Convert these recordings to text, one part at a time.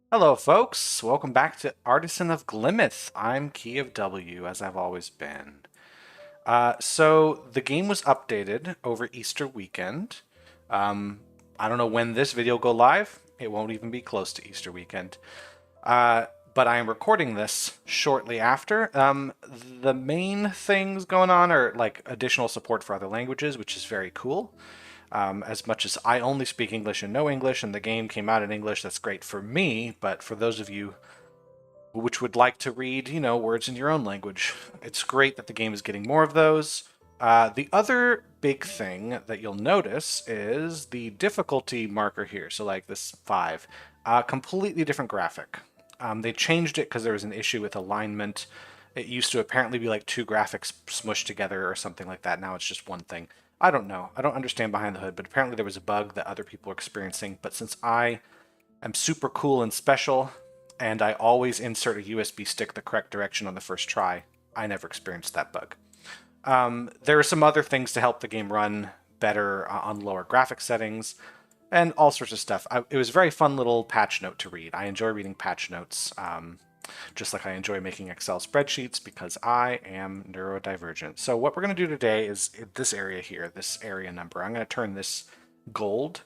Hello, folks. Welcome back to Artisan of Glimmith. I'm Key of W, as I've always been. So the game was updated over Easter weekend. Um, I don't know when this video will go live. It won't even be close to Easter weekend. Uh, but I am recording this shortly after. The main things going on are like additional support for other languages, which is very cool. As much as I only speak English and know English, and the game came out in English, that's great for me. But for those of you which would like to read, words in your own language, it's great that the game is getting more of those. The other big thing that you'll notice is the difficulty marker here. So like this 5, completely different graphic. They changed it because there was an issue with alignment. It used to apparently be like two graphics smushed together or something like that. Now it's just one thing. I don't know. I don't understand behind the hood, but apparently there was a bug that other people are experiencing. But since I am super cool and special, and I always insert a USB stick the correct direction on the first try, I never experienced that bug. There are some other things to help the game run better on lower graphic settings and all sorts of stuff. It was a very fun little patch note to read. I enjoy reading patch notes, just like I enjoy making Excel spreadsheets because I am neurodivergent. So what we're going to do today is this area here, this area number. I'm going to turn this gold.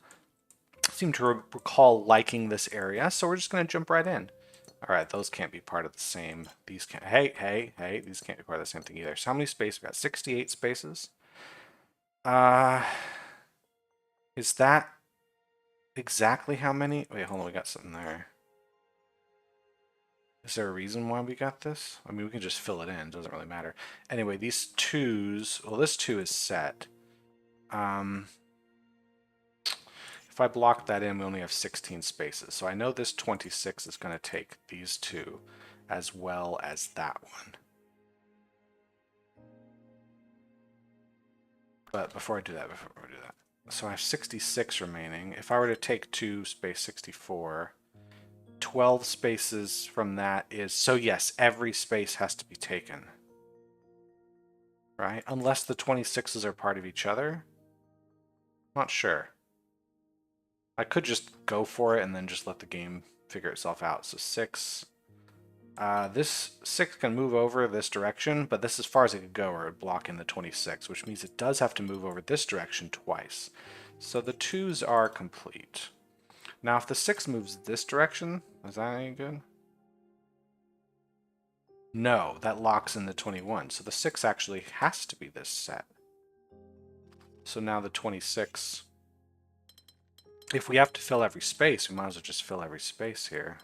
I seem to recall liking this area, so we're just going to jump right in. All right, those can't be part of the same. These can't. Hey, these can't be part of the same thing either. So how many spaces? We got 68 spaces. Uh, is that exactly how many? Wait, hold on. We got something there. Is there a reason why we got this? I mean, we can just fill it in. It doesn't really matter. Anyway, these twos. Well, this two is set. If I block that in, we only have 16 spaces. So I know this 26 is going to take these two as well as that one. But before I do that, so I have 66 remaining. If I were to take 2 space 64, 12 spaces from that is, so yes, every space has to be taken. Right? Unless the 26s are part of each other. Not sure. I could just go for it and then just let the game figure itself out. So 6. This 6 can move over this direction, but this is as far as it could go, or it would block in the 26, which means it does have to move over this direction twice. So the 2s are complete. Now, if the 6 moves this direction, is that any good? No, that locks in the 21. So the 6 actually has to be this set. So now the 26. If we have to fill every space, we might as well just fill every space here.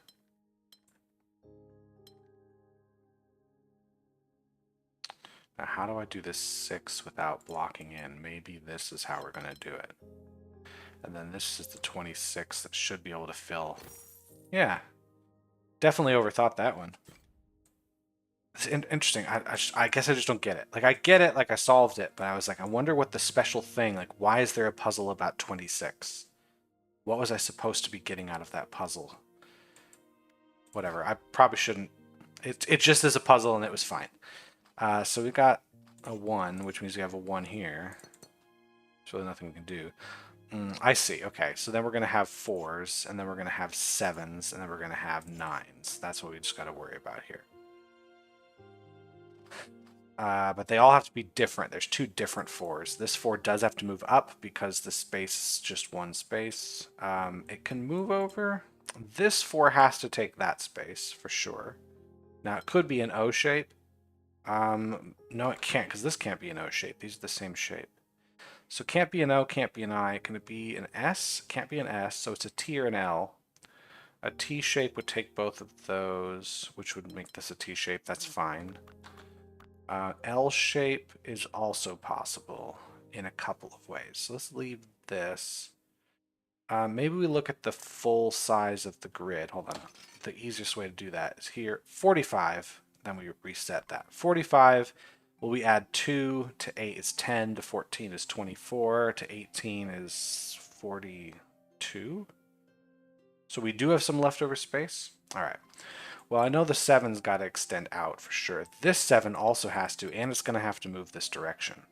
Now, how do I do this 6 without blocking in? Maybe this is how we're going to do it. And then this is the 26 that should be able to fill. Yeah, definitely overthought that one. It's interesting. I guess I just don't get it. Like, I get it, like I solved it, but I was like, I wonder what the special thing, like, why is there a puzzle about 26? What was I supposed to be getting out of that puzzle? Whatever, I probably shouldn't. It just is a puzzle and it was fine. So we got a 1, which means we have a 1 here. There's really nothing we can do. I see. Okay, so then we're going to have 4s, and then we're going to have 7s, and then we're going to have 9s. That's what we just got to worry about here. But they all have to be different. There's 2 different 4s. This 4 does have to move up because the space is just 1 space. It can move over. This 4 has to take that space for sure. Now, it could be an O shape. No, it can't, because this can't be an O shape. These are the same shape. So can't be an O, can't be an I. Can it be an S? Can't be an S, so it's a T or an L. A T shape would take both of those, which would make this a T shape. That's fine. L shape is also possible in a couple of ways. So let's leave this. Maybe we look at the full size of the grid. Hold on. The easiest way to do that is here. 45. Then we reset that. 45. Well, we add 2 to 8 is 10, to 14 is 24, to 18 is 42. So we do have some leftover space. All right. Well, I know the 7's got to extend out for sure. This 7 also has to, and it's going to have to move this direction.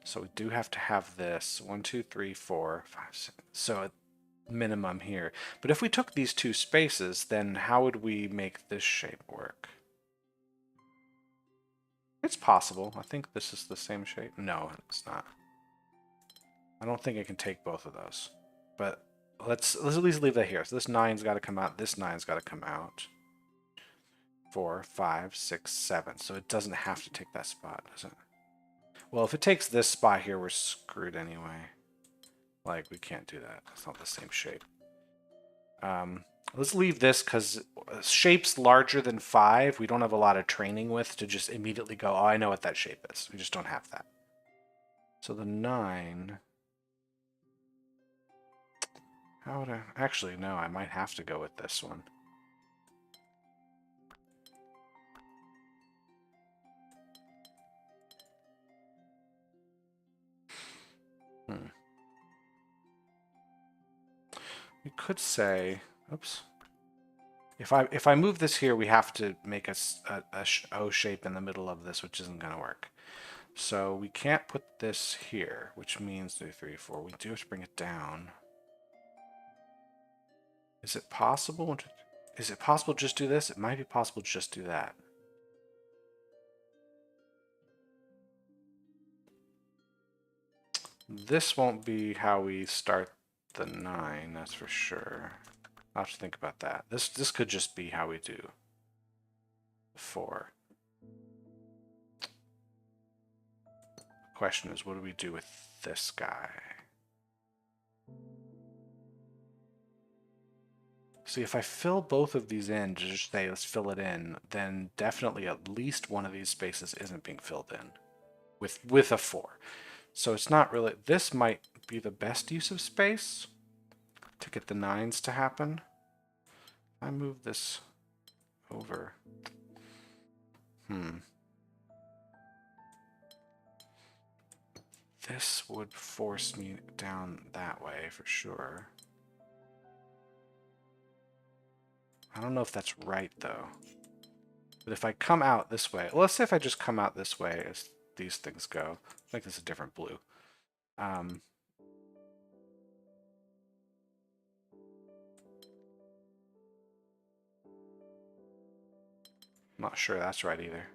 So we do have to have this 1, 2, 3, 4, 5, 6. So minimum here. But if we took these two spaces, then how would we make this shape work? It's possible. I think this is the same shape. No, it's not. I don't think I can take both of those. But let's at least leave that here. So this 9's got to come out. This 9's got to come out. 4, 5, 6, 7. So it doesn't have to take that spot, does it? Well, if it takes this spot here, we're screwed anyway. Like, we can't do that. It's not the same shape. Let's leave this because shapes larger than 5, we don't have a lot of training with to just immediately go, oh, I know what that shape is. We just don't have that. So the 9... How would I... Actually, no, I might have to go with this one. We could say... Oops. If I move this here, we have to make a O shape in the middle of this, which isn't going to work. So we can't put this here, which means 2, 3, 4. We do have to bring it down. Is it possible? Is it possible to just do this? It might be possible to just do that. This won't be how we start the 9, that's for sure. I'll have to think about that. This could just be how we do the 4. The question is, what do we do with this guy? See, if I fill both of these in, to just say, let's fill it in, then definitely at least one of these spaces isn't being filled in with a 4. So it's not really, this might be the best use of space to get the 9s to happen. I move this over. This would force me down that way for sure. I don't know if that's right though. But if I come out this way, well, let's say if I just come out this way as these things go. Let's make this a different blue. Not sure that's right either.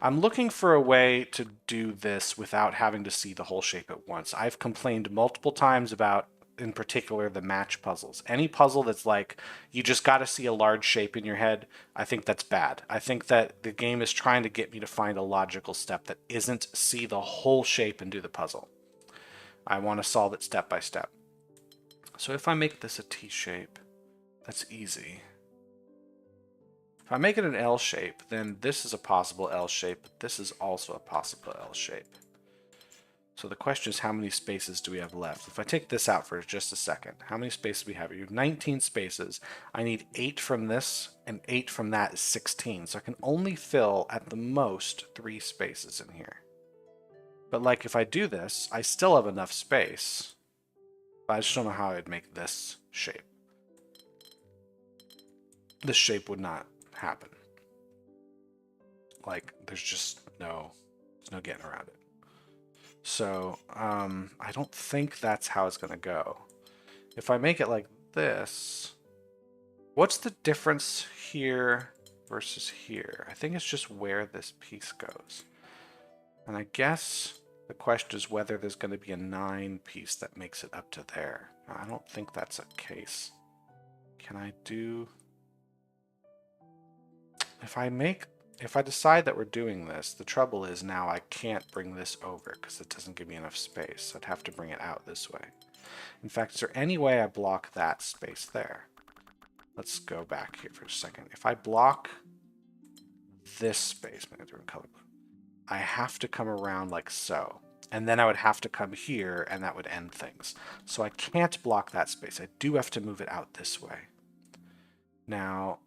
I'm looking for a way to do this without having to see the whole shape at once. I've complained multiple times about, in particular, the match puzzles. Any puzzle that's like, you just got to see a large shape in your head, I think that's bad. I think that the game is trying to get me to find a logical step that isn't see the whole shape and do the puzzle. I want to solve it step by step. So if I make this a T shape, that's easy. If I make it an L shape, then this is a possible L shape, but this is also a possible L shape. So the question is, how many spaces do we have left? If I take this out for just a second, how many spaces do we have? You have 19 spaces. I need 8 from this, and 8 from that is 16. So I can only fill, at the most, 3 spaces in here. But like, if I do this, I still have enough space. But I just don't know how I'd make this shape. This shape would not happen. Like, there's no getting around it. So I don't think that's how it's going to go. If I make it like this, what's the difference here versus here? I think it's just where this piece goes. And I guess the question is whether there's going to be a 9 piece that makes it up to there. I don't think that's a case. Can I do... If I decide that we're doing this, the trouble is now I can't bring this over because it doesn't give me enough space. So I'd have to bring it out this way. In fact, is there any way I block that space there? Let's go back here for a second. If I block this space, I have to come around like so. And then I would have to come here and that would end things. So I can't block that space. I do have to move it out this way. Now,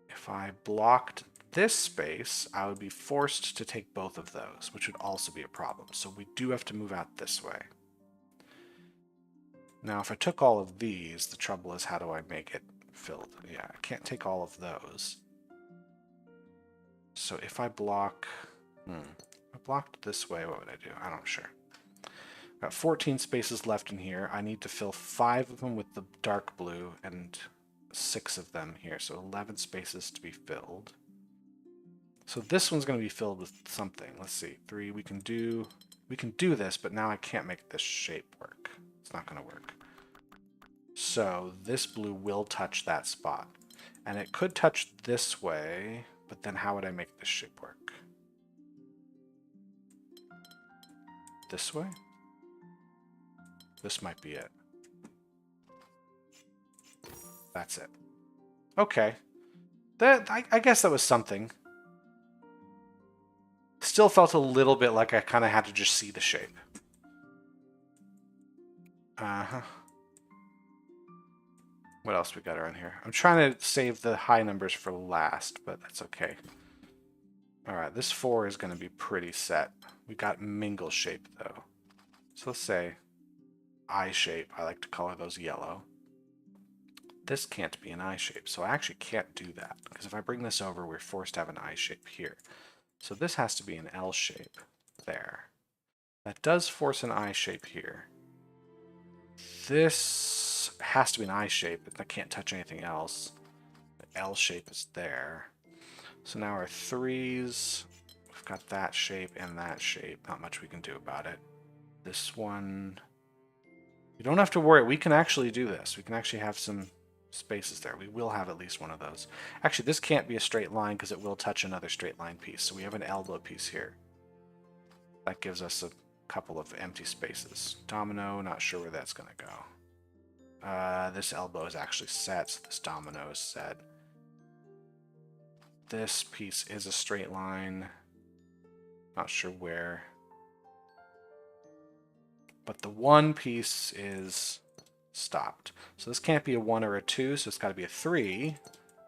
if I blocked this space, I would be forced to take both of those, which would also be a problem. So we do have to move out this way. Now, if I took all of these, the trouble is, how do I make it filled? Yeah, I can't take all of those. So if I block... if I blocked this way, what would I do? I'm not sure. Got 14 spaces left in here. I need to fill 5 of them with the dark blue and 6 of them here. So 11 spaces to be filled. So this one's going to be filled with something. Let's see. 3. We can do this, but now I can't make this shape work. It's not going to work. So this blue will touch that spot. And it could touch this way, but then how would I make this shape work? This way? This might be it. That's it. Okay. I guess that was something. Still felt a little bit like I kind of had to just see the shape. Uh-huh. What else we got around here? I'm trying to save the high numbers for last, but that's okay. Alright, this 4 is going to be pretty set. We got mingle shape, though. So let's say eye shape. I like to color those yellow. This can't be an eye shape, so I actually can't do that. Because if I bring this over, we're forced to have an eye shape here. So this has to be an L shape there. That does force an eye shape here. This has to be an eye shape, but I can't touch anything else. The L shape is there. So now our 3s, we've got that shape and that shape. Not much we can do about it. This one, you don't have to worry. We can actually do this. We can actually have some spaces there. We will have at least one of those. Actually, this can't be a straight line because it will touch another straight line piece. So we have an elbow piece here. That gives us a couple of empty spaces. Domino, not sure where that's going to go. This elbow is actually set, so this domino is set. This piece is a straight line. Not sure where. But the 1 piece is stopped. So this can't be a 1 or a 2, so it's got to be a 3.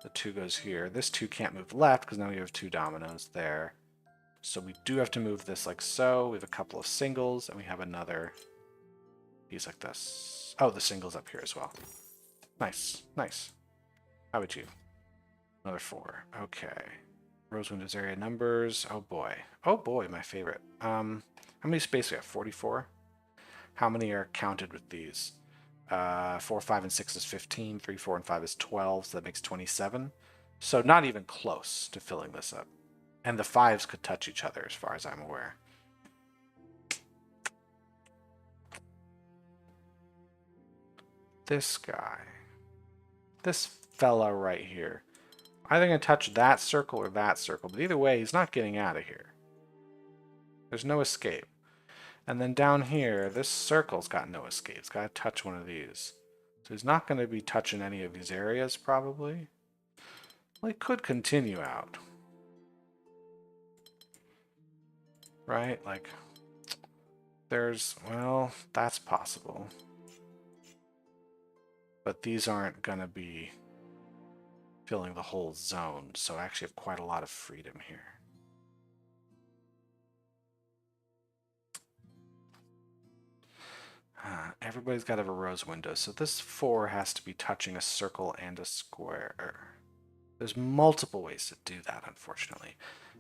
The 2 goes here. This 2 can't move left because now we have 2 dominoes there. So we do have to move this like so. We have a couple of singles, and we have another piece like this. Oh, the single's up here as well. Nice, nice. How about you? Another 4. Okay. Rose windows area numbers. Oh boy. Oh boy, my favorite. How many spaces we have? 44? How many are counted with these? 4, 5, and 6 is 15. 3, 4, and 5 is 12, so that makes 27. So not even close to filling this up. And the 5s could touch each other as far as I'm aware. This guy. This fella right here. Either going to touch that circle or that circle, but either way, he's not getting out of here. There's no escape. And then down here, this circle's got no escape. It's got to touch one of these. So he's not going to be touching any of these areas, probably. Well, he could continue out. Right? Like, there's, well, that's possible. But these aren't going to be filling the whole zone, so I actually have quite a lot of freedom here. Everybody's got to have a rose window, so this 4 has to be touching a circle and a square. There's multiple ways to do that, unfortunately.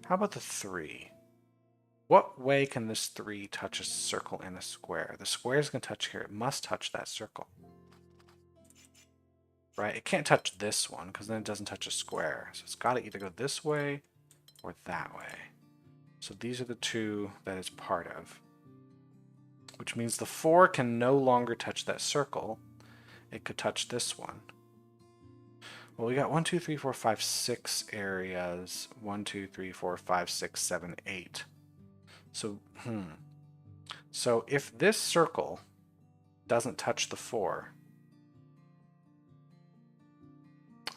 How about the 3? What way can this 3 touch a circle and a square? The square is going to touch here. It must touch that circle. Right? It can't touch this one, because then it doesn't touch a square. So it's got to either go this way or that way. So these are the 2 that it's part of. Which means the 4 can no longer touch that circle. It could touch this one. Well, we got 1, 2, 3, 4, 5, 6 areas. 1, 2, 3, 4, 5, 6, 7, 8. So, So if this circle doesn't touch the 4,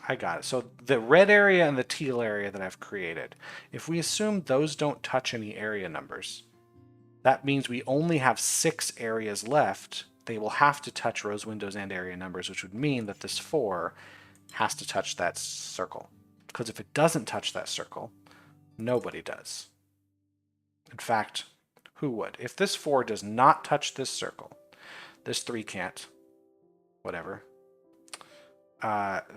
I got it. So the red area and the teal area that I've created, if we assume those don't touch any area numbers, that means we only have 6 areas left. They will have to touch rose windows and area numbers, which would mean that this 4 has to touch that circle. Because if it doesn't touch that circle, nobody does. In fact, who would? If this 4 does not touch this circle, this 3 can't. Whatever.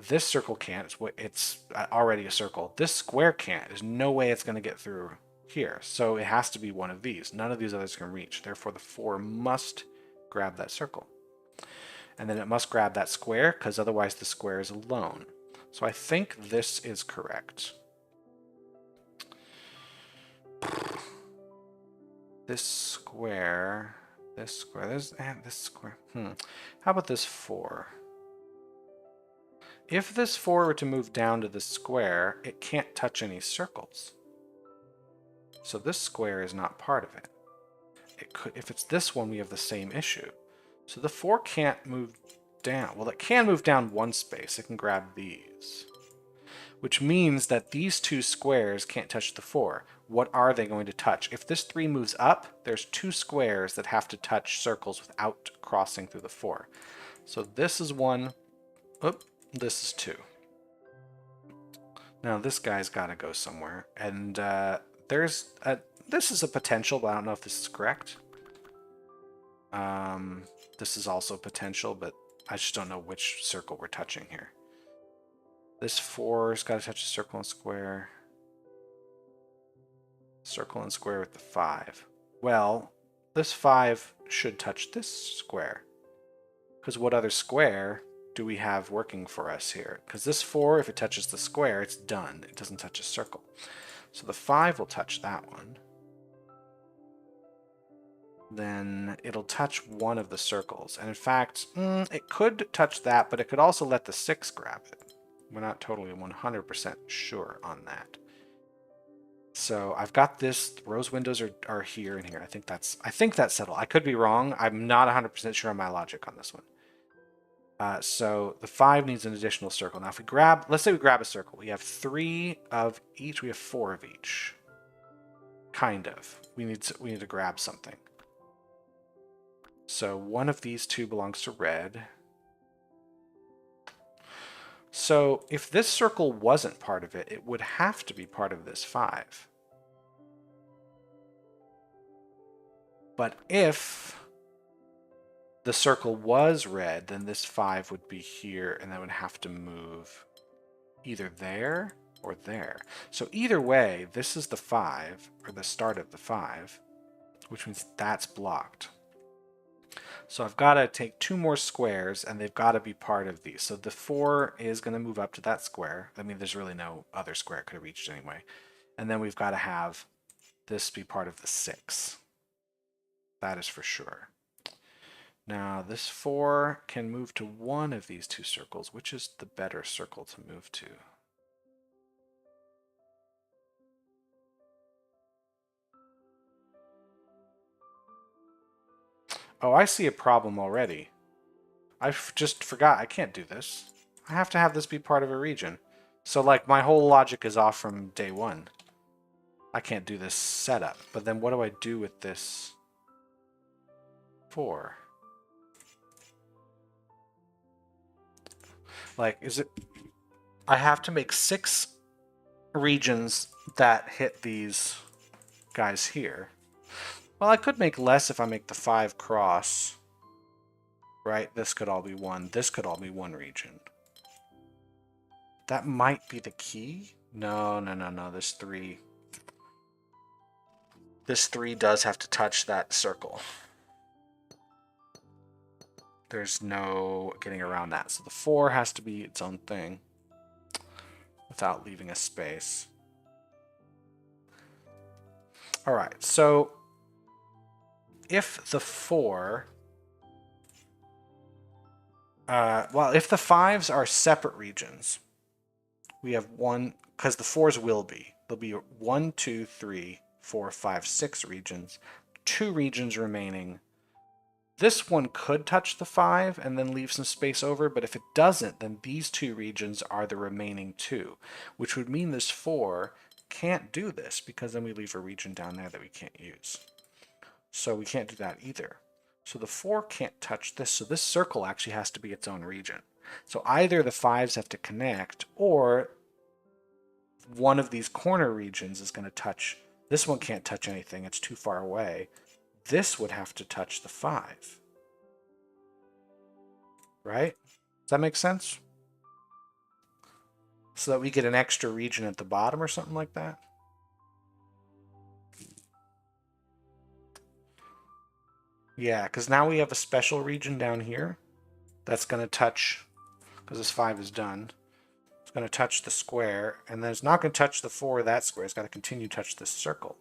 This circle can't. It's already a circle. This square can't. There's no way it's going to get through here. So it has to be one of these. None of these others can reach. Therefore, the 4 must grab that circle. And then it must grab that square, because otherwise the square is alone. So I think this is correct. This square, this square. How about this 4? If this 4 were to move down to the square, it can't touch any circles. So this square is not part of it. It could, if it's this one, we have the same issue. So the 4 can't move down. Well, it can move down one space. It can grab these. Which means that these 2 squares can't touch the 4. What are they going to touch? If this 3 moves up, there's 2 squares that have to touch circles without crossing through the 4. So this is 1. Oop, this is 2. Now this guy's got to go somewhere. And this is a potential, but I don't know if this is correct. This is also potential, but I just don't know which circle we're touching here. This 4's got to touch a circle and square. Circle and square with the 5. Well, this 5 should touch this square. Because what other square do we have working for us here? Because this 4, if it touches the square, it's done. It doesn't touch a circle. So the 5 will touch that one. Then it'll touch one of the circles. And in fact, it could touch that, but it could also let the 6 grab it. We're not totally 100% sure on that. So I've got this. Rose windows are here and here. I think that's settled. I could be wrong. I'm not 100% sure on my logic on this one. So the 5 needs an additional circle. Now if we grab, let's say we grab a circle. We have 3 of each. We have 4 of each. Kind of. We need to grab something. So one of these 2 belongs to red. So if this circle wasn't part of it, it would have to be part of this 5. But if the circle was red, then this 5 would be here, and that would have to move either there or there. So either way, this is the 5, or the start of the 5, which means that's blocked. So I've got to take 2 more squares, and they've got to be part of these. So the 4 is going to move up to that square. I mean, there's really no other square it could have reached anyway. And then we've got to have this be part of the 6. That is for sure. Now, this 4 can move to one of these 2 circles. Which is the better circle to move to? Oh, I see a problem already. I just forgot. I can't do this. I have to have this be part of a region. So, like, my whole logic is off from day 1. I can't do this setup. But then what do I do with this 4? Like, is it... I have to make 6 regions that hit these guys here. Well, I could make less if I make the 5 cross. Right? This could all be 1. This could all be 1 region. That might be the key. No. This 3. This 3 does have to touch that circle. There's no getting around that. So the 4 has to be its own thing without leaving a space. All right, so if the 4... well, if the 5s are separate regions, we have 1, because the 4s will be. There'll be 1, 2, 3, 4, 5, 6 regions. 2 regions remaining. This one could touch the 5 and then leave some space over, but if it doesn't, then these 2 regions are the remaining 2, which would mean this 4 can't do this, because then we leave a region down there that we can't use. So we can't do that either. So the 4 can't touch this, so this circle actually has to be its own region. So either the 5s have to connect, or one of these corner regions is going to touch. This one can't touch anything, it's too far away. This would have to touch the 5. Right? Does that make sense? So that we get an extra region at the bottom or something like that? Yeah, because now we have a special region down here that's going to touch, because this 5 is done, it's going to touch the square, and then it's not going to touch the 4 of that square. It's got to continue to touch this circle.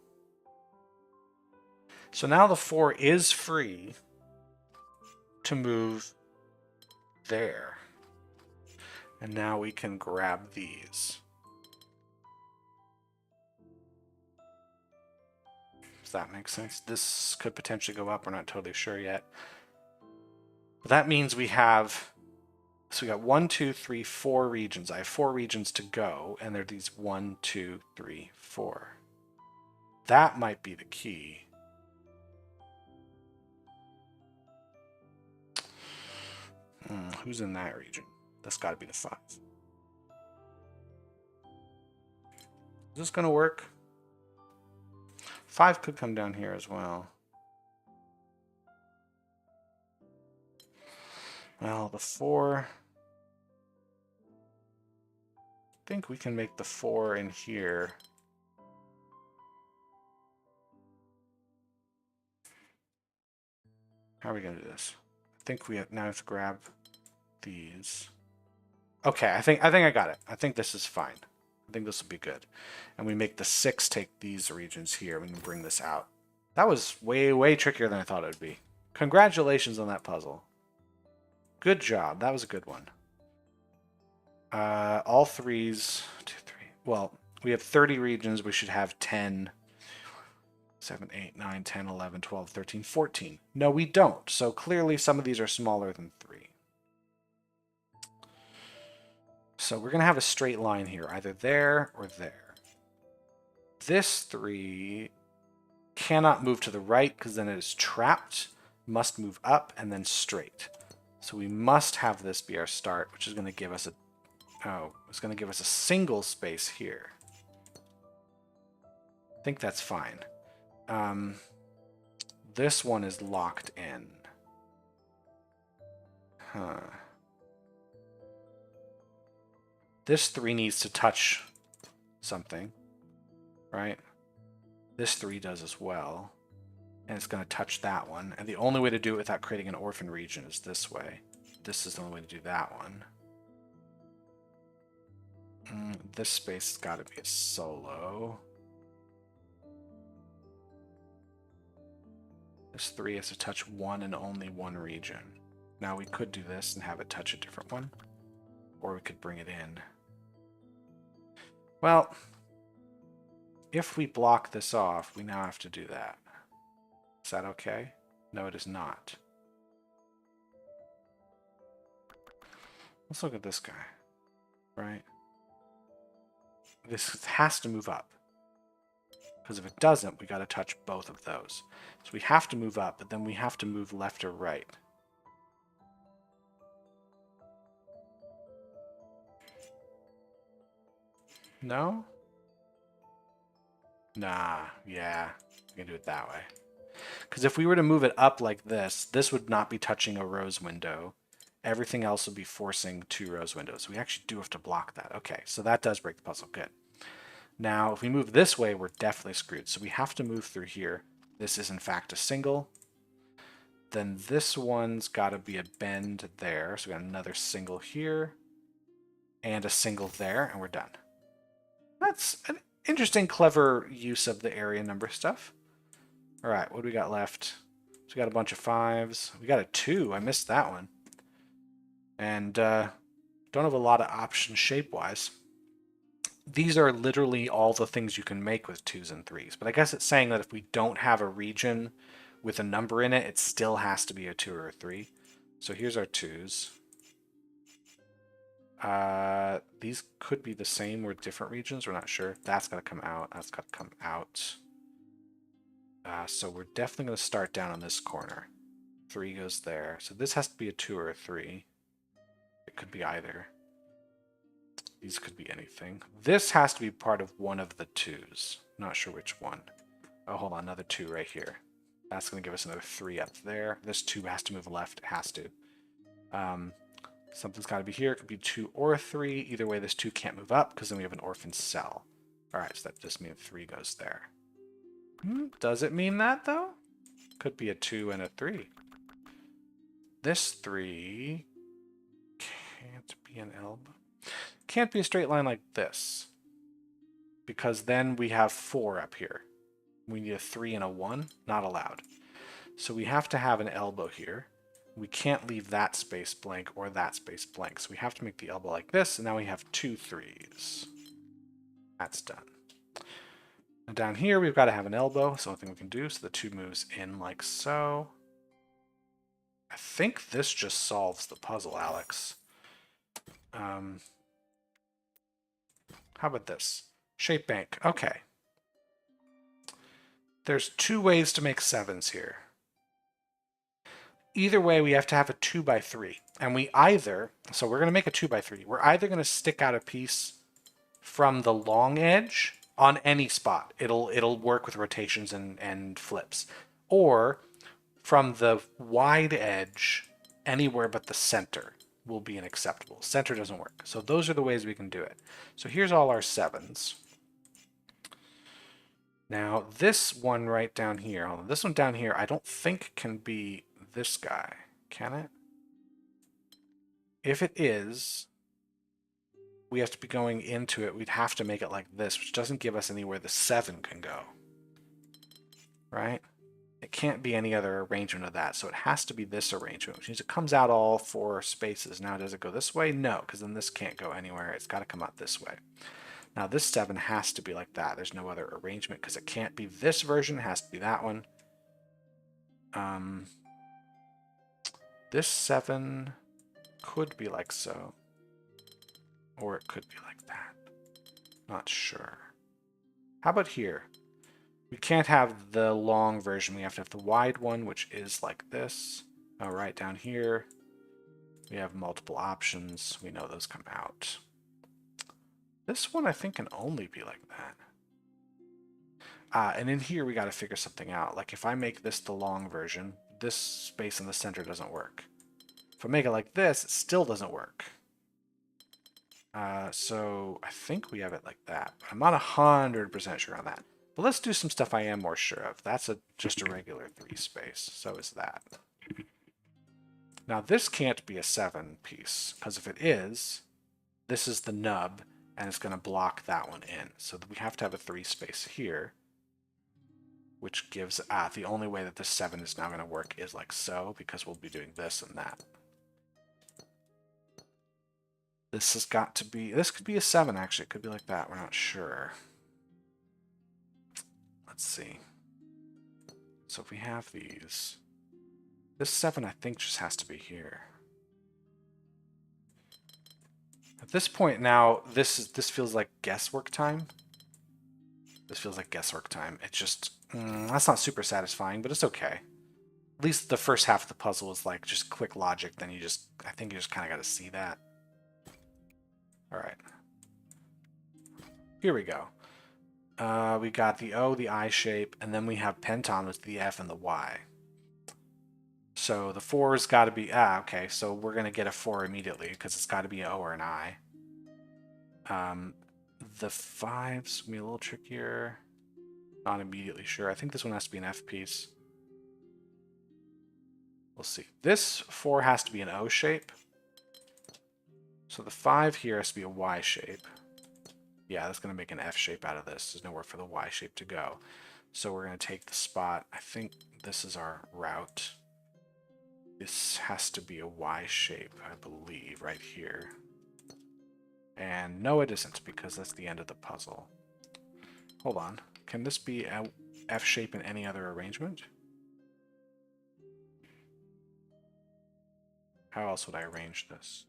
So now the 4 is free to move there. And now we can grab these. Does that make sense? This could potentially go up. We're not totally sure yet. But that means we have... So we got 1, 2, 3, 4 regions. I have 4 regions to go, and they're these 1, 2, 3, 4. That might be the key. Who's in that region? That's got to be the 5. Is this going to work? 5 could come down here as well. Well, the 4... I think we can make the 4 in here. How are we going to do this? I think we now have to grab these. Okay, I think I got it. I think this is fine. I think this will be good. And we make the 6 take these regions here. We can bring this out. That was way, way trickier than I thought it would be. Congratulations on that puzzle. Good job. That was a good one. All 3s. 2, 3. Well, we have 30 regions. We should have 10. 7, 8, 9, 10, 11, 12, 13, 14. No, we don't. So clearly some of these are smaller than 3. So we're going to have a straight line here, either there or there. This 3 cannot move to the right because then it is trapped. Must move up and then straight. So we must have this be our start, which is going to give us a... Oh, it's going to give us a single space here. I think that's fine. This one is locked in. Huh. This 3 needs to touch something, right? This 3 does as well. And it's going to touch that one. And the only way to do it without creating an orphan region is this way. This is the only way to do that one. This space has got to be a solo. This 3 has to touch one and only one region. Now we could do this and have it touch a different one. Or we could bring it in. Well, if we block this off, we now have to do that. Is that okay? No, it is not. Let's look at this guy, right? This has to move up. Because if it doesn't, we got to touch both of those. So we have to move up, but then we have to move left or right. No? Nah, yeah. We can do it that way. Because if we were to move it up like this, this would not be touching a rose window. Everything else would be forcing 2 rose windows. We actually do have to block that. Okay, so that does break the puzzle. Good. Now, if we move this way, we're definitely screwed. So we have to move through here. This is, in fact, a single. Then this one's got to be a bend there. So we got another single here. And a single there, and we're done. That's an interesting, clever use of the area number stuff. All right, what do we got left? So we got a bunch of 5s. We got a 2. I missed that one. And don't have a lot of options shape-wise. These are literally all the things you can make with 2s and 3s. But I guess it's saying that if we don't have a region with a number in it, it still has to be a 2 or a 3. So here's our 2s. These could be the same or different regions. We're not sure. That's got to come out. That's got to come out. So we're definitely going to start down on this corner. 3 goes there. So this has to be a 2 or a 3. It could be either. These could be anything. This has to be part of one of the 2s. Not sure which one. Oh, hold on. Another 2 right here. That's going to give us another 3 up there. This 2 has to move left. It has to. Something's got to be here. It could be 2 or 3. Either way, this 2 can't move up because then we have an orphan cell. All right, so that just means 3 goes there. Does it mean that, though? Could be a 2 and a 3. This 3 can't be an elbow. Can't be a straight line like this, because then we have 4 up here. We need a 3 and a 1. Not allowed. So we have to have an elbow here. We can't leave that space blank or that space blank. So we have to make the elbow like this, and now we have 2 3s. That's done. And down here, we've got to have an elbow. So nothing we can do. So the 2 moves in like so. I think this just solves the puzzle, Alex. How about this? Shape bank. Okay. There's 2 ways to make 7s here. Either way, we have to have a 2 by 3. And we either, so we're going to make a 2 by 3. We're either going to stick out a piece from the long edge on any spot. It'll work with rotations and flips. Or from the wide edge, anywhere but the center will be unacceptable. Center doesn't work. So those are the ways we can do it. So here's all our 7s. Now this one right down here, hold on, this one down here, I don't think can be this guy, can it? If it is, we have to be going into it. We'd have to make it like this, which doesn't give us anywhere the 7 can go. Right? It can't be any other arrangement of that, so it has to be this arrangement, which means it comes out all 4 spaces. Now, does it go this way? No, because then this can't go anywhere. It's got to come out this way. Now, this 7 has to be like that. There's no other arrangement, because it can't be this version. It has to be that one. This 7 could be like so, or it could be like that. Not sure. How about here? We can't have the long version. We have to have the wide one, which is like this. Oh, right down here, we have multiple options. We know those come out. This one, I think, can only be like that. And in here, we got to figure something out. Like, if I make this the long version, this space in the center doesn't work. If I make it like this, it still doesn't work. So I think we have it like that. But I'm not 100% sure on that. But let's do some stuff I am more sure of. That's just a regular 3 space. So is that. Now this can't be a 7 piece, because if it is, this is the nub, and it's going to block that one in. So we have to have a 3 space here, which gives, the only way that this 7 is now going to work is like so, because we'll be doing this and that. This has got to be, this could be a 7 actually, it could be like that, we're not sure. Let's see. So if we have these, this 7 I think just has to be here. At this point now, this feels like guesswork time. This feels like guesswork time. It just, that's not super satisfying, but it's okay. At least the first half of the puzzle is like just quick logic, then I think you just kind of got to see that. All right. Here we go. We got the O, the I shape, and then we have penton with the F and the Y. So the 4's got to be, okay, so we're going to get a 4 immediately because it's got to be an O or an I. The 5's going to be a little trickier. Not immediately sure. I think this one has to be an F piece. We'll see. This 4 has to be an O shape. So the 5 here has to be a Y shape. Yeah, that's going to make an F shape out of this. There's nowhere for the Y shape to go. So we're going to take the spot. I think this is our route. This has to be a Y shape, I believe, right here. And no, it isn't, because that's the end of the puzzle. Hold on. Can this be a F shape in any other arrangement? How else would I arrange this?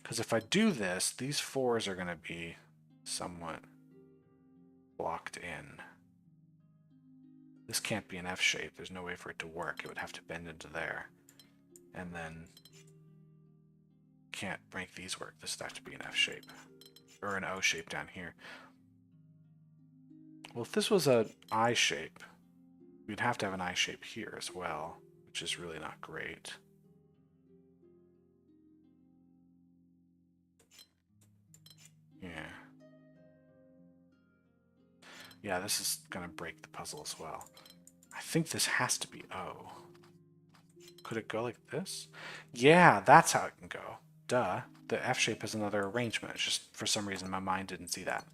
Because if I do this, these 4's are going to be somewhat blocked in. This can't be an F shape. There's no way for it to work. It would have to bend into there. And then can't make these work. This would have to be an F shape. Or an O shape down here. Well, if this was an I shape, we'd have to have an I shape here as well, which is really not great. Yeah. Yeah, this is going to break the puzzle as well. I think this has to be O. Could it go like this? Yeah, that's how it can go. Duh. The F shape is another arrangement. It's just for some reason my mind didn't see that.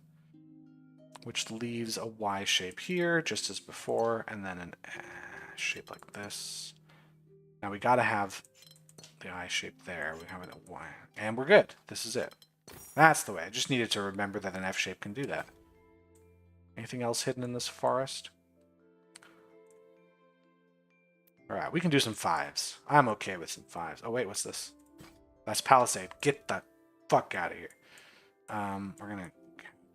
Which leaves a Y shape here, just as before, and then an shape like this. Now we gotta have the I shape there. We have a Y. And we're good. This is it. That's the way. I just needed to remember that an F shape can do that. Anything else hidden in this forest? Alright, we can do some 5s. I'm okay with some 5s. Oh, wait, what's this? That's Palisade. Get the fuck out of here. We're going to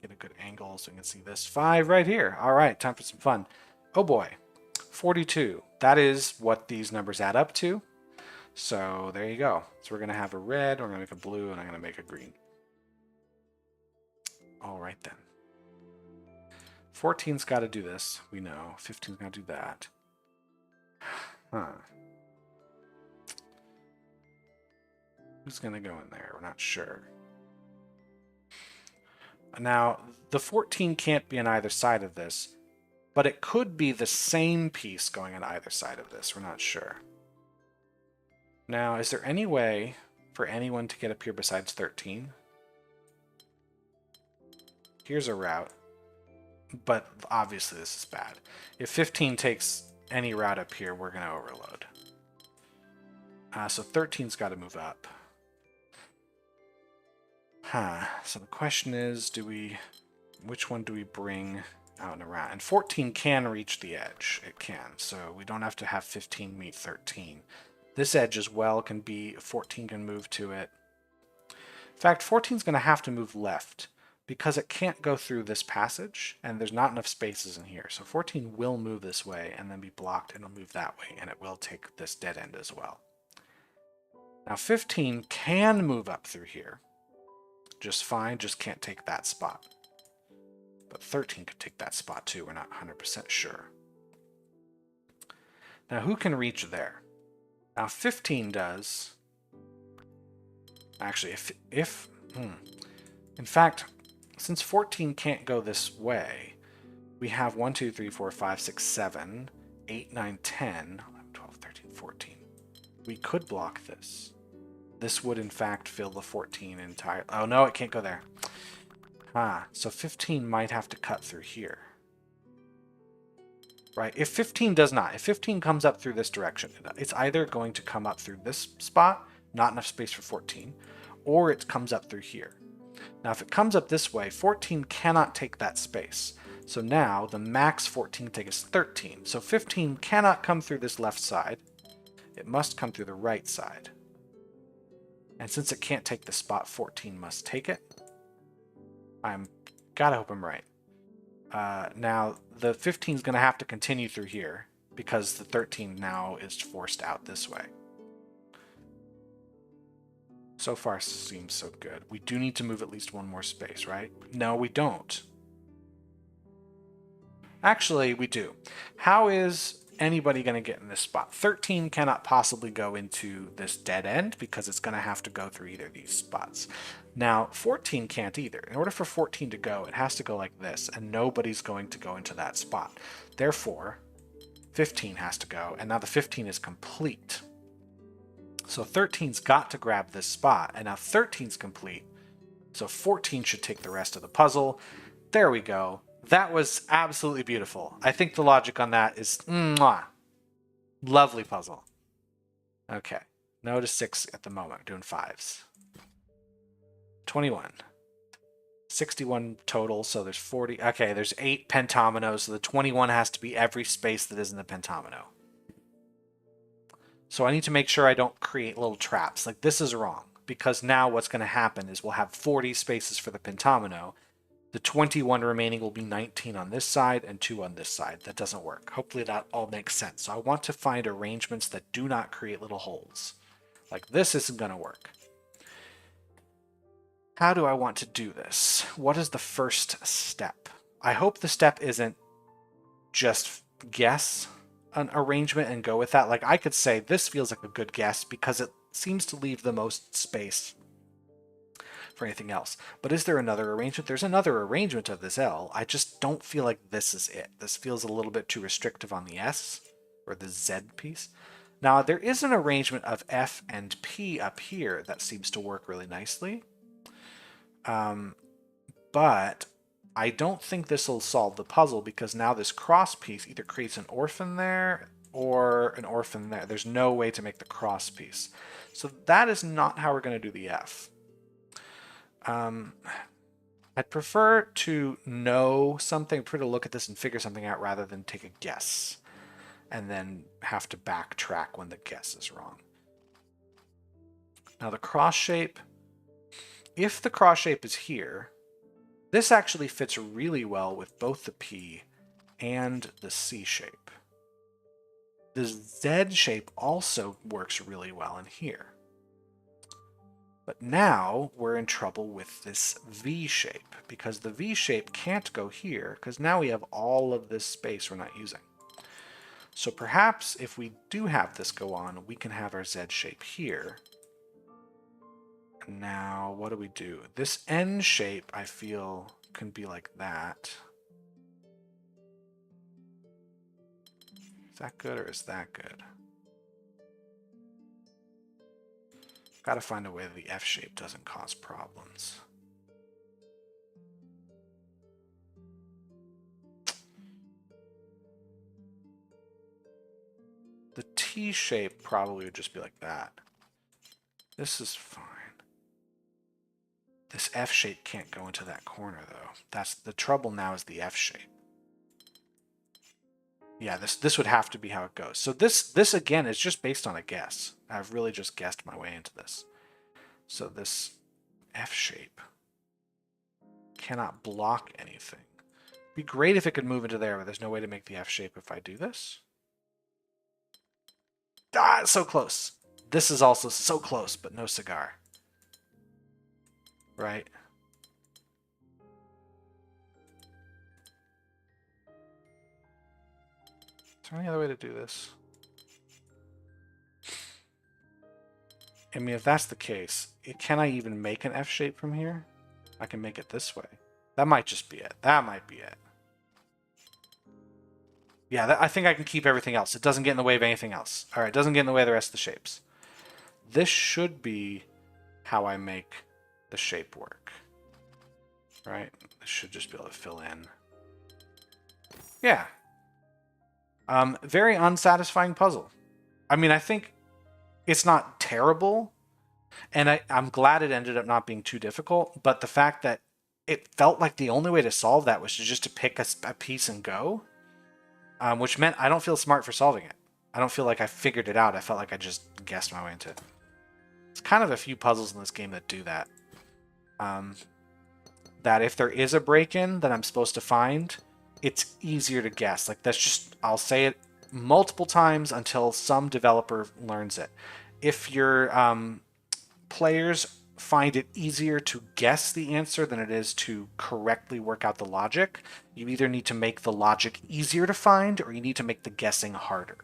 get a good angle so we can see this. 5 right here. Alright, time for some fun. Oh boy. 42. That is what these numbers add up to. So there you go. So we're going to have a red, we're going to make a blue, and I'm going to make a green. Alright then. 14's got to do this. We know. 15's got to do that. Huh. Who's going to go in there? We're not sure. Now, the 14 can't be on either side of this, but it could be the same piece going on either side of this. We're not sure. Now, is there any way for anyone to get up here besides 13? Here's a route, but obviously this is bad. If 15 takes any route up here, we're going to overload. So 13's got to move up. So the question is, which one do we bring out and around? And 14 can reach the edge. It can, so we don't have to have 15 meet 13. This edge as well can be, 14 can move to it. In fact, 14's going to have to move left because it can't go through this passage, and there's not enough spaces in here. So 14 will move this way and then be blocked, and it'll move that way, and it will take this dead end as well. Now 15 can move up through here just fine, just can't take that spot. But 13 could take that spot too, we're not 100% sure. Now who can reach there? Now 15 does. Actually, in fact, since 14 can't go this way, we have 1, 2, 3, 4, 5, 6, 7, 8, 9, 10, 11, 12, 13, 14. We could block this. This would, in fact, fill the 14 entire... Oh, no, it can't go there. So 15 might have to cut through here. Right? If 15 does not, if 15 comes up through this direction, it's either going to come up through this spot, not enough space for 14, or it comes up through here. Now, if it comes up this way, 14 cannot take that space. So now, the max 14 can take is 13. So 15 cannot come through this left side. It must come through the right side. And since it can't take the spot, 14 must take it. Gotta hope I'm right. Now, the 15 is going to have to continue through here because the 13 now is forced out this way. So far seems so good. We do need to move at least one more space, right? No, we don't. Actually, we do. How is anybody going to get in this spot? 13 cannot possibly go into this dead end because it's going to have to go through either of these spots. Now, 14 can't either. In order for 14 to go, it has to go like this, and nobody's going to go into that spot. Therefore, 15 has to go, and now the 15 is complete. So 13's got to grab this spot, and now 13's complete. So 14 should take the rest of the puzzle. There we go. That was absolutely beautiful. I think the logic on that is mwah. Lovely puzzle. Okay. No to 6 at the moment. We're doing 5s. 21. 61 total, so there's 40. Okay, there's 8 pentominoes, so the 21 has to be every space that is in the pentomino. So I need to make sure I don't create little traps. Like, this is wrong, because now what's going to happen is we'll have 40 spaces for the pentomino. The 21 remaining will be 19 on this side and 2 on this side. That doesn't work. Hopefully that all makes sense. So I want to find arrangements that do not create little holes. Like, this isn't going to work. How do I want to do this? What is the first step? I hope the step isn't just guess an arrangement and go with that. Like, I could say this feels like a good guess because it seems to leave the most space for anything else. But is there another arrangement? There's another arrangement of this L. I just don't feel like this is it. This feels a little bit too restrictive on the S, or the Z piece. Now, there is an arrangement of F and P up here that seems to work really nicely. But I don't think this will solve the puzzle, because now this cross piece either creates an orphan there or an orphan there. There's no way to make the cross piece. So that is not how we're going to do the F. I'd prefer to know something, prefer to look at this and figure something out rather than take a guess and then have to backtrack when the guess is wrong. Now the cross shape, if the cross shape is here, this actually fits really well with both the P and the C shape. The Z shape also works really well in here. But now we're in trouble with this V shape, because the V shape can't go here, because now we have all of this space we're not using. So perhaps if we do have this go on, we can have our Z shape here. Now, what do we do? This N shape, I feel, can be like that. Is that good or is that good? Got to find a way that the F shape doesn't cause problems. The T shape probably would just be like that. This is fine. This F shape can't go into that corner, though. That's the trouble now, is the F shape. Yeah, this would have to be how it goes. So this again is just based on a guess. I've really just guessed my way into this. So this F shape cannot block anything. It'd be great if it could move into there, but there's no way to make the F shape if I do this. Ah, it's so close. This is also so close, but no cigar. Right? Is there any other way to do this? I mean, if that's the case, can I even make an F shape from here? I can make it this way. That might just be it. That might be it. Yeah, I think I can keep everything else. It doesn't get in the way of anything else. All right, it doesn't get in the way of the rest of the shapes. This should be how I make the shape work. Right? This should just be able to fill in. Yeah. Very unsatisfying puzzle. I mean, I think it's not terrible, and I'm glad it ended up not being too difficult, but the fact that it felt like the only way to solve that was just to pick a piece and go, which meant I don't feel smart for solving it. I don't feel like I figured it out. I felt like I just guessed my way into it. It's kind of a few puzzles in this game that do that. That if there is a break-in that I'm supposed to find, it's easier to guess. Like, that's just, I'll say it multiple times until some developer learns it. If your players find it easier to guess the answer than it is to correctly work out the logic, you either need to make the logic easier to find or you need to make the guessing harder.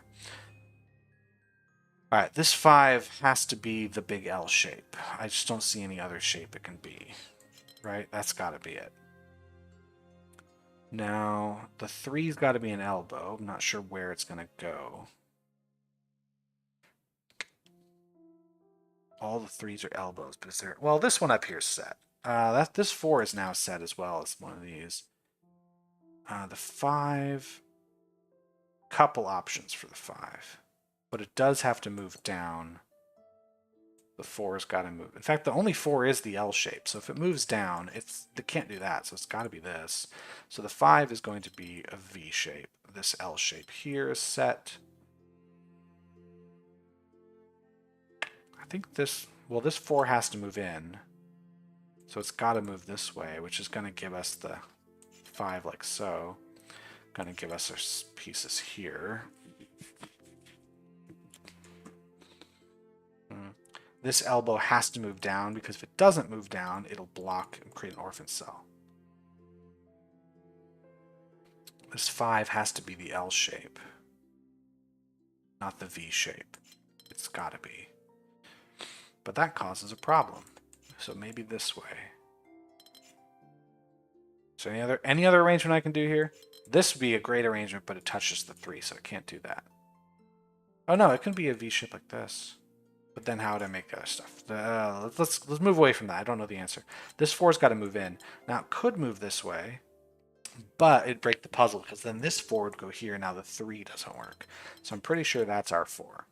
All right, this 5 has to be the big L shape. I just don't see any other shape it can be. Right? That's got to be it. Now, the 3's got to be an elbow. I'm not sure where it's going to go. All the 3's are elbows, but is there... Well, this one up here is set. This 4 is now set as well as one of these. The 5... Couple options for the 5. But it does have to move down. The 4's got to move. In fact, the only 4 is the L shape. So if it moves down, it can't do that. So it's got to be this. So the 5 is going to be a V shape. This L shape here is set. I think this... Well, this 4 has to move in. So it's got to move this way, which is going to give us the 5 like so. Going to give us our pieces here. This elbow has to move down, because if it doesn't move down, it'll block and create an orphan cell. This 5 has to be the L shape, not the V shape. It's got to be. But that causes a problem. So maybe this way. So any other arrangement I can do here? This would be a great arrangement, but it touches the 3, so I can't do that. Oh no, it can be a V shape like this. But then how would I make the other stuff? Let's move away from that. I don't know the answer. This 4's got to move in. Now it could move this way, but it'd break the puzzle because then this 4 would go here. Now the 3 doesn't work. So I'm pretty sure that's our 4.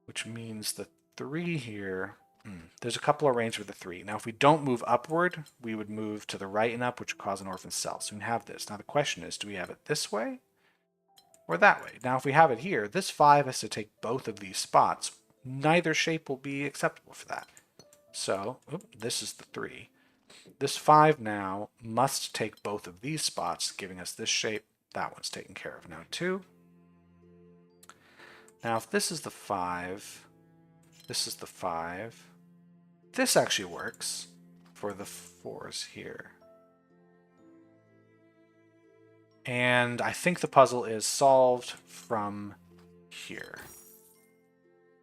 Which means the 3 here... There's a couple arranged with the 3. Now if we don't move upward, we would move to the right and up, which would cause an orphan cell. So we can have this. Now the question is, do we have it this way? Or that way. Now if we have it here, this 5 has to take both of these spots. Neither shape will be acceptable for that. So, this is the 3. This 5 now must take both of these spots, giving us this shape. That one's taken care of. Now 2. Now if this is the 5, this is the 5. This actually works for the 4s here. And I think the puzzle is solved from here.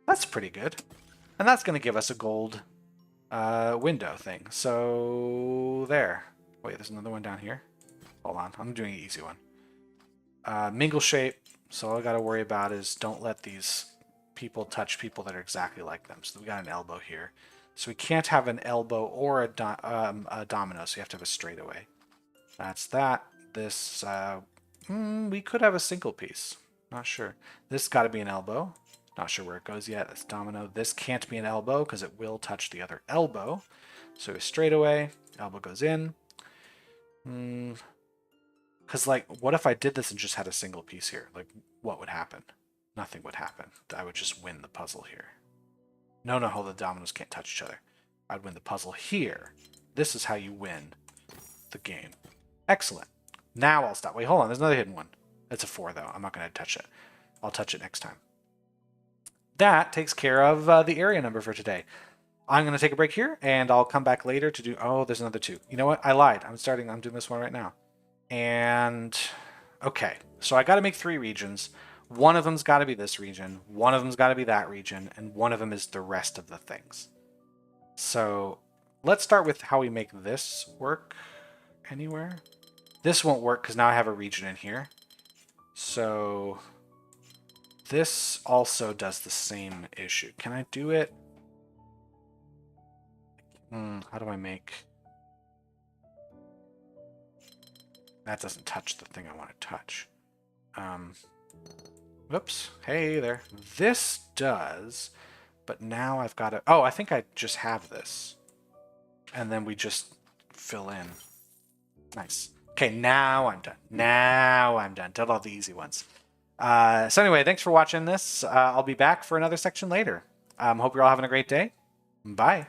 That's pretty good. And that's going to give us a gold window thing. So there. Wait, there's another one down here. Hold on. I'm doing an easy one. Mingle shape. So all I got to worry about is don't let these people touch people that are exactly like them. So we got an elbow here. So we can't have an elbow or a domino. So you have to have a straightaway. That's that. This, we could have a single piece. Not sure. This got to be an elbow. Not sure where it goes yet. That's domino. This can't be an elbow because it will touch the other elbow. So a straightaway. Elbow goes in. Because, like, what if I did this and just had a single piece here? Like, what would happen? Nothing would happen. I would just win the puzzle here. No, the dominoes can't touch each other. I'd win the puzzle here. This is how you win the game. Excellent. Now I'll stop. Wait, hold on. There's another hidden one. It's a 4, though. I'm not going to touch it. I'll touch it next time. That takes care of the area number for today. I'm going to take a break here, and I'll come back later to do... Oh, there's another 2. You know what? I lied. I'm doing this one right now. And... Okay. So I got to make 3 regions. One of them's got to be this region. One of them's got to be that region. And one of them is the rest of the things. So let's start with how we make this work anywhere. This won't work because now I have a region in here. So this also does the same issue. Can I do it? How do I make... That doesn't touch the thing I want to touch. Whoops. Hey there. This does, but now I've got to... Oh, I think I just have this. And then we just fill in. Nice. Okay, now I'm done. Now I'm done. Did all the easy ones. So anyway, thanks for watching this. I'll be back for another section later. Hope you're all having a great day. Bye.